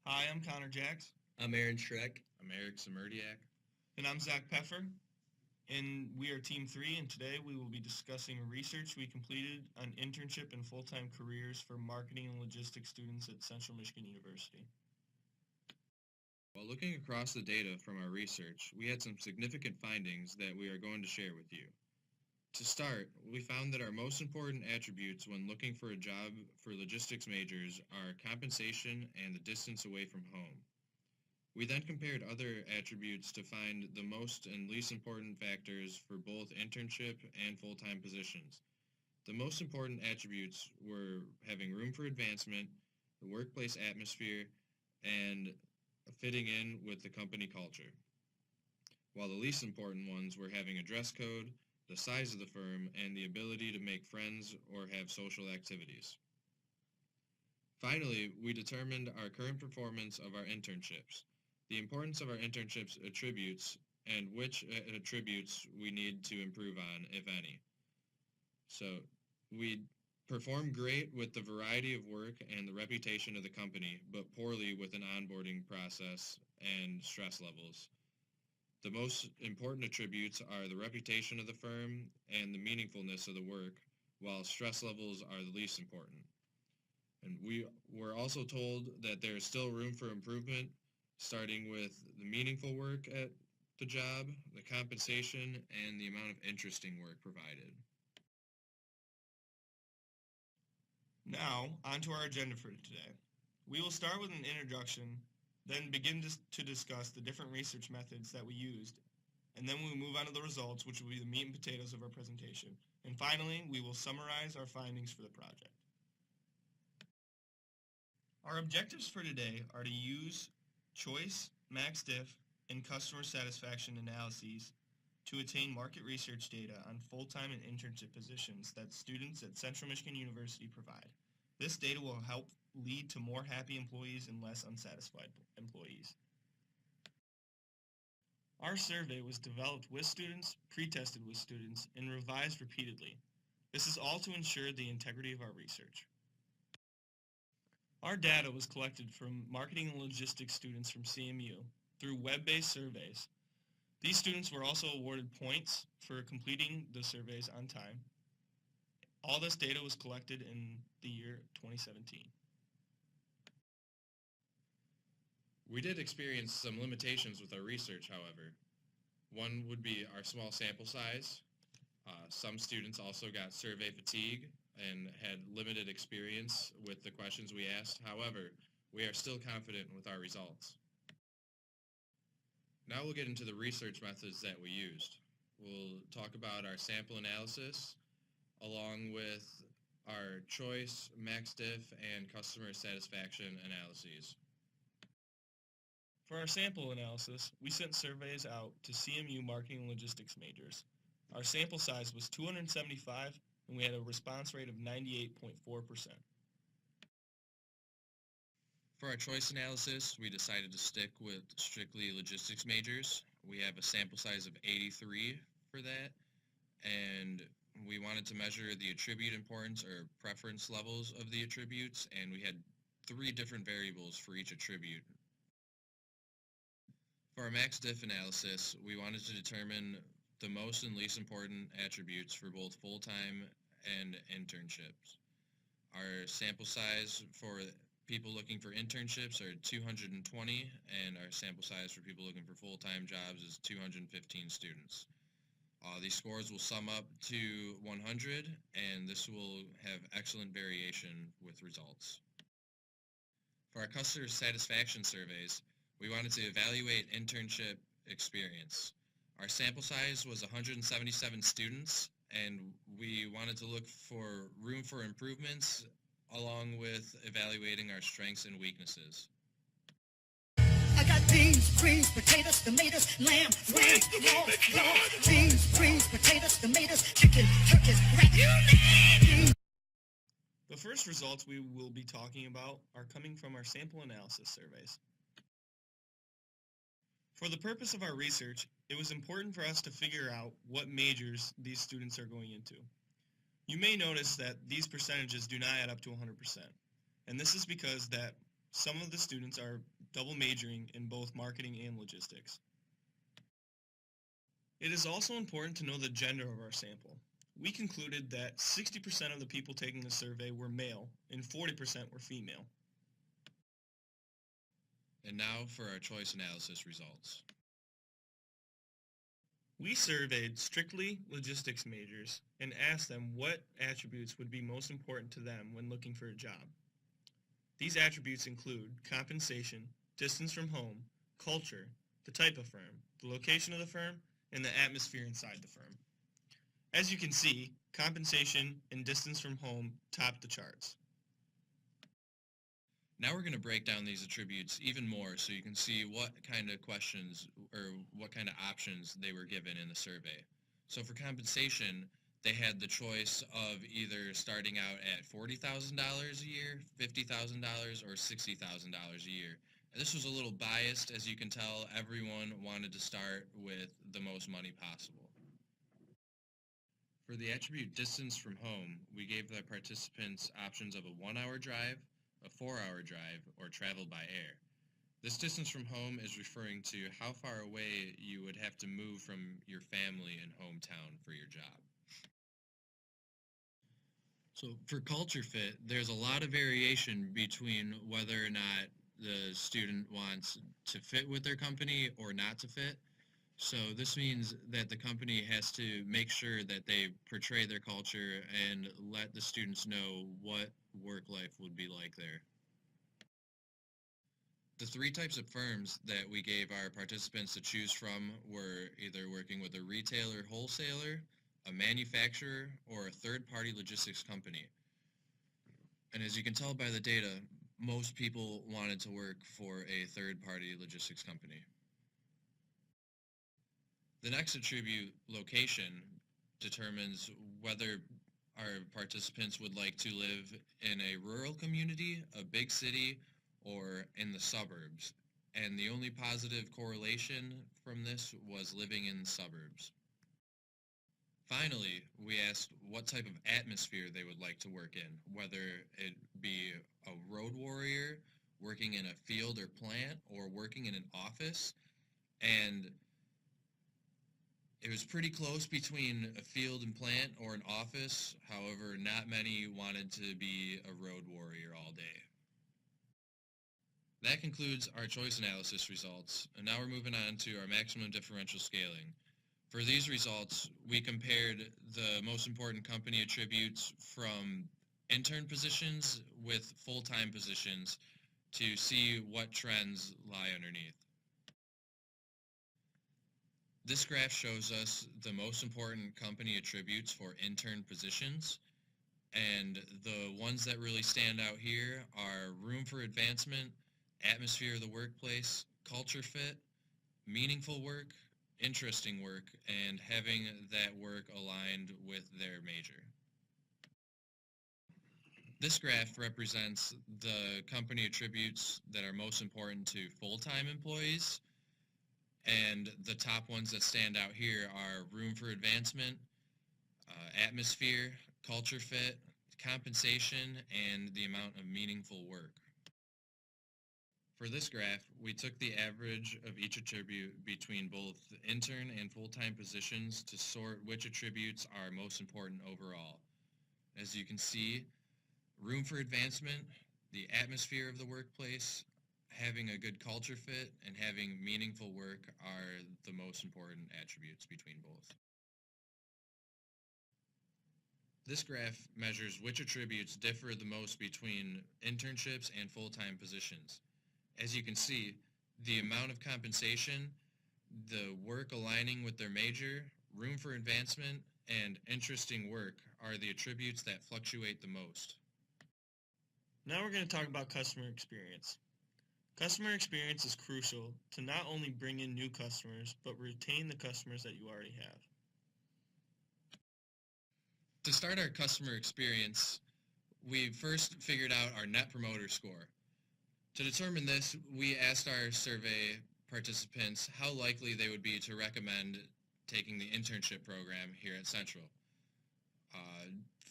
Hi, I'm Connor Jacks. I'm Aaron Schreck. I'm Eric Samerdiak. And I'm Zach Peffer. And we are Team 3, and today we will be discussing research we completed on internship and full-time careers for marketing and logistics students at Central Michigan University. While looking across the data from our research, we had some significant findings that we are going to share with you. To start, we found that our most important attributes when looking for a job for logistics majors are compensation and the distance away from home. We then compared other attributes to find the most and least important factors for both internship and full-time positions. The most important attributes were having room for advancement, the workplace atmosphere, and fitting in with the company culture. While the least important ones were having a dress code, the size of the firm, and the ability to make friends or have social activities. Finally, we determined our current performance of our internships, the importance of our internships attributes, and which attributes we need to improve on, if any. So, we performed great with the variety of work and the reputation of the company, but poorly with an onboarding process and stress levels. The most important attributes are the reputation of the firm and the meaningfulness of the work, while stress levels are the least important. And we were also told that there is still room for improvement, starting with the meaningful work at the job, the compensation, and the amount of interesting work provided. Now, on to our agenda for today. We will start with an introduction, then begin to discuss the different research methods that we used, and then we will move on to the results, which will be the meat and potatoes of our presentation. And finally, we will summarize our findings for the project. Our objectives for today are to use choice, max diff, and customer satisfaction analyses to attain market research data on full-time and internship positions that students at Central Michigan University provide. This data will help lead to more happy employees and less unsatisfied employees. Our survey was developed with students, pre-tested with students, and revised repeatedly. This is all to ensure the integrity of our research. Our data was collected from marketing and logistics students from CMU through web-based surveys. These students were also awarded points for completing the surveys on time. All this data was collected in the year 2017. We did experience some limitations with our research, however. One would be our small sample size. Some students also got survey fatigue and had limited experience with the questions we asked. However, we are still confident with our results. Now we'll get into the research methods that we used. We'll talk about our sample analysis, along with our choice, max diff, and customer satisfaction analyses. For our sample analysis, we sent surveys out to CMU marketing and logistics majors. Our sample size was 275, and we had a response rate of 98.4%. For our choice analysis, we decided to stick with strictly logistics majors. We have a sample size of 83 for that, and we wanted to measure the attribute importance or preference levels of the attributes, and we had 3 different variables for each attribute. For our max diff analysis, we wanted to determine the most and least important attributes for both full-time and internships. Our sample size for people looking for internships are 220, and our sample size for people looking for full-time jobs is 215 students. These scores will sum up to 100, and this will have excellent variation with results. For our customer satisfaction surveys, we wanted to evaluate internship experience. Our sample size was 177 students, and we wanted to look for room for improvements along with evaluating our strengths and weaknesses. I got beans, greens, potatoes, tomatoes, lamb, lamb, beans, greens, potatoes, tomatoes, chicken, turkeys, rat, you name it. The first results we will be talking about are coming from our sample analysis surveys. For the purpose of our research, it was important for us to figure out what majors these students are going into. You may notice that these percentages do not add up to 100%, and this is because that some of the students are double majoring in both marketing and logistics. It is also important to know the gender of our sample. We concluded that 60% of the people taking the survey were male and 40% were female. And now for our choice analysis results. We surveyed strictly logistics majors and asked them what attributes would be most important to them when looking for a job. These attributes include compensation, distance from home, culture, the type of firm, the location of the firm, and the atmosphere inside the firm. As you can see, compensation and distance from home top the charts. Now we're going to break down these attributes even more so you can see what kind of questions or what kind of options they were given in the survey. So for compensation, they had the choice of either starting out at $40,000 a year, $50,000, or $60,000 a year. And this was a little biased. As you can tell, everyone wanted to start with the most money possible. For the attribute distance from home, we gave the participants options of a 1-hour drive, a 4-hour drive, or travel by air. This distance from home is referring to how far away you would have to move from your family and hometown for your job. So for culture fit, there's a lot of variation between whether or not the student wants to fit with their company or not to fit. So this means that the company has to make sure that they portray their culture and let the students know what work life would be like there. The 3 types of firms that we gave our participants to choose from were either working with a retailer wholesaler, a manufacturer, or a third-party logistics company. And as you can tell by the data, most people wanted to work for a third-party logistics company. The next attribute, location, determines whether our participants would like to live in a rural community, a big city, or in the suburbs. And the only positive correlation from this was living in the suburbs. Finally, we asked what type of atmosphere they would like to work in, whether it be a road warrior, working in a field or plant, or working in an office. And it was pretty close between a field and plant or an office. However, not many wanted to be a road warrior all day. That concludes our choice analysis results, and now we're moving on to our maximum differential scaling. For these results, we compared the most important company attributes from intern positions with full-time positions to see what trends lie underneath. This graph shows us the most important company attributes for intern positions, and the ones that really stand out here are room for advancement, atmosphere of the workplace, culture fit, meaningful work, interesting work, and having that work aligned with their major. This graph represents the company attributes that are most important to full-time employees, and the top ones that stand out here are room for advancement, atmosphere, culture fit, compensation, and the amount of meaningful work. For this graph, we took the average of each attribute between both intern and full-time positions to sort which attributes are most important overall. As you can see, room for advancement, the atmosphere of the workplace, having a good culture fit, and having meaningful work are the most important attributes between both. This graph measures which attributes differ the most between internships and full-time positions. As you can see, the amount of compensation, the work aligning with their major, room for advancement, and interesting work are the attributes that fluctuate the most. Now we're going to talk about customer experience. Customer experience is crucial to not only bring in new customers, but retain the customers that you already have. To start our customer experience, we first figured out our Net Promoter Score. To determine this, we asked our survey participants how likely they would be to recommend taking the internship program here at Central.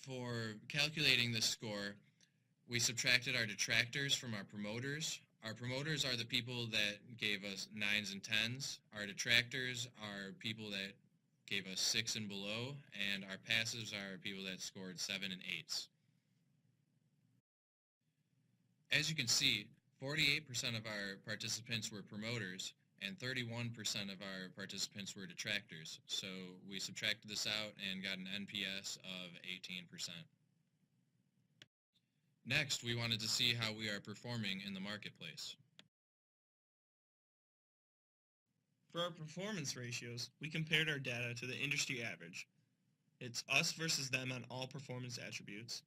For calculating this score, We subtracted our detractors from our promoters. Our promoters are the people that gave us 9s and 10s. Our detractors are people that gave us 6 and below, and our passives are people that scored 7 and 8s. As you can see, 48% of our participants were promoters, and 31% of our participants were detractors. So we subtracted this out and got an NPS of 18%. Next, we wanted to see how we are performing in the marketplace. For our performance ratios, we compared our data to the industry average. It's us versus them on all performance attributes.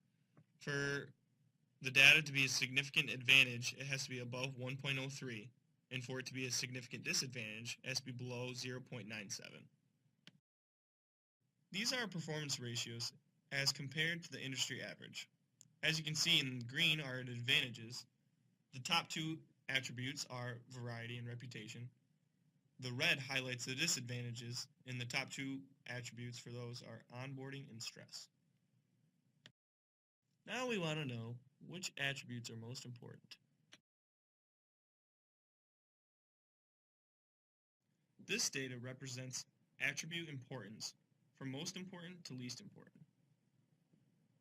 For the data to be a significant advantage, it has to be above 1.03, and for it to be a significant disadvantage, it has to be below 0.97. These are our performance ratios as compared to the industry average. As you can see, in green are the advantages. The top two attributes are variety and reputation. The red highlights the disadvantages, and the top two attributes for those are onboarding and stress. Now we want to know which attributes are most important. This data represents attribute importance from most important to least important.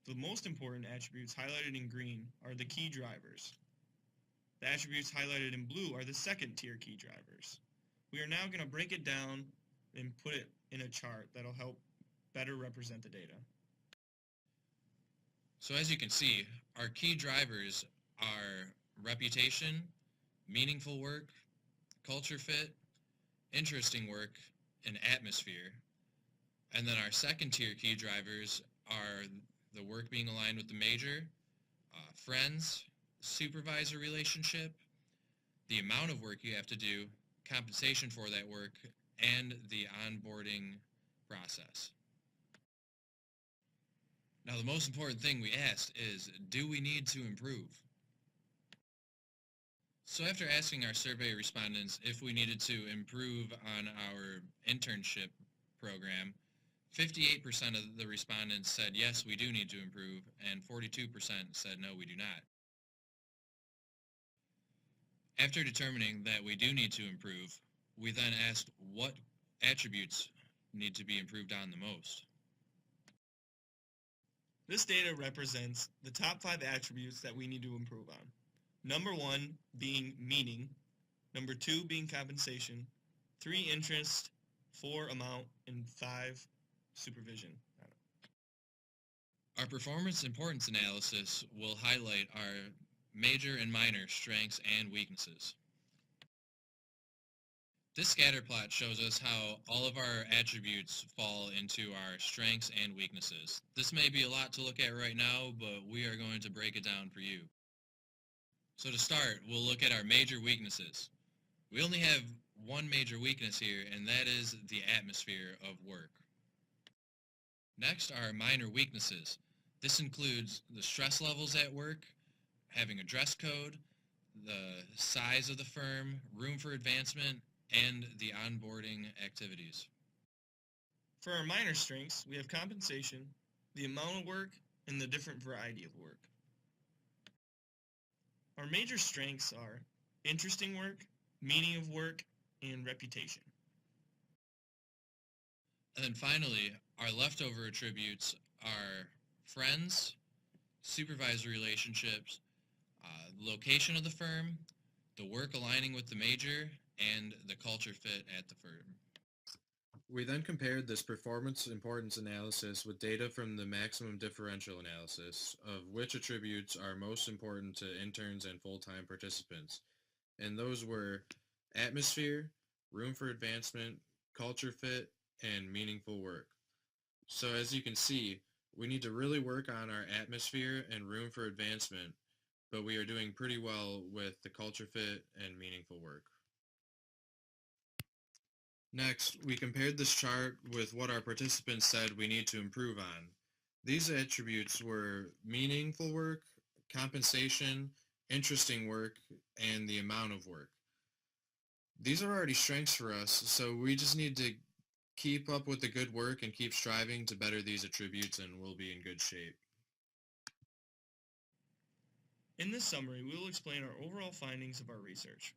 The most important attributes highlighted in green are the key drivers. The attributes highlighted in blue are the second tier key drivers. We are now going to break it down and put it in a chart that'll help better represent the data. So as you can see, our key drivers are reputation, meaningful work, culture fit, interesting work, and atmosphere. And then our second tier key drivers are the work being aligned with the major, friends, supervisor relationship, the amount of work you have to do, compensation for that work, and the onboarding process. Now, the most important thing we asked is, do we need to improve? So after asking our survey respondents if we needed to improve on our internship program, 58% of the respondents said yes, we do need to improve, and 42% said no, we do not. After determining that we do need to improve, we then asked what attributes need to be improved on the most. This data represents the top 5 attributes that we need to improve on. Number 1 being meaning, number 2 being compensation, 3 interest, 4 amount, and 5 supervision. Our performance importance analysis will highlight our major and minor strengths and weaknesses. This scatter plot shows us how all of our attributes fall into our strengths and weaknesses. This may be a lot to look at right now, but we are going to break it down for you. So to start, we'll look at our major weaknesses. We only have one major weakness here, and that is the atmosphere of work. Next are our minor weaknesses. This includes the stress levels at work, having a dress code, the size of the firm, room for advancement, and the onboarding activities. For our minor strengths, we have compensation, the amount of work, and the different variety of work. Our major strengths are interesting work, meaning of work, and reputation. And then finally, our leftover attributes are friends, supervisor relationships, location of the firm, the work aligning with the major, and the culture fit at the firm. We then compared this performance importance analysis with data from the maximum differential analysis of which attributes are most important to interns and full-time participants. And those were atmosphere, room for advancement, culture fit, and meaningful work. So as you can see, we need to really work on our atmosphere and room for advancement, but we are doing pretty well with the culture fit and meaningful work. Next, we compared this chart with what our participants said we need to improve on. These attributes were meaningful work, compensation, interesting work, and the amount of work. These are already strengths for us, so we just need to keep up with the good work and keep striving to better these attributes, and we'll be in good shape. In this summary, we will explain our overall findings of our research.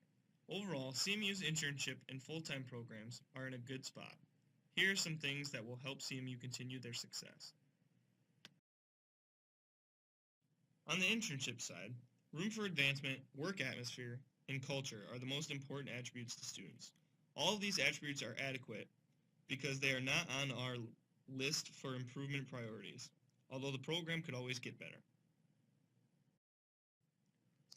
Overall, CMU's internship and full-time programs are in a good spot. Here are some things that will help CMU continue their success. On the internship side, room for advancement, work atmosphere, and culture are the most important attributes to students. All of these attributes are adequate because they are not on our list for improvement priorities, although the program could always get better.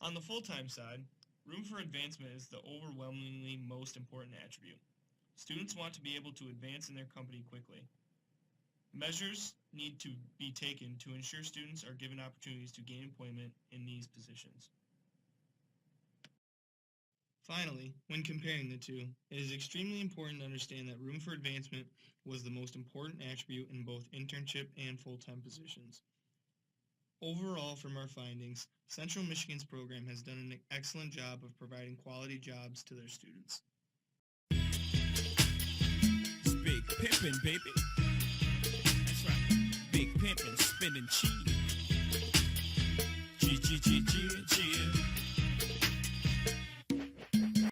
On the full-time side, room for advancement is the overwhelmingly most important attribute. Students want to be able to advance in their company quickly. Measures need to be taken to ensure students are given opportunities to gain employment in these positions. Finally, when comparing the two, it is extremely important to understand that room for advancement was the most important attribute in both internship and full-time positions. Overall, from our findings, Central Michigan's program has done an excellent job of providing quality jobs to their students. It's big pimpin', baby. That's right. Big pimpin', spending cheese. G.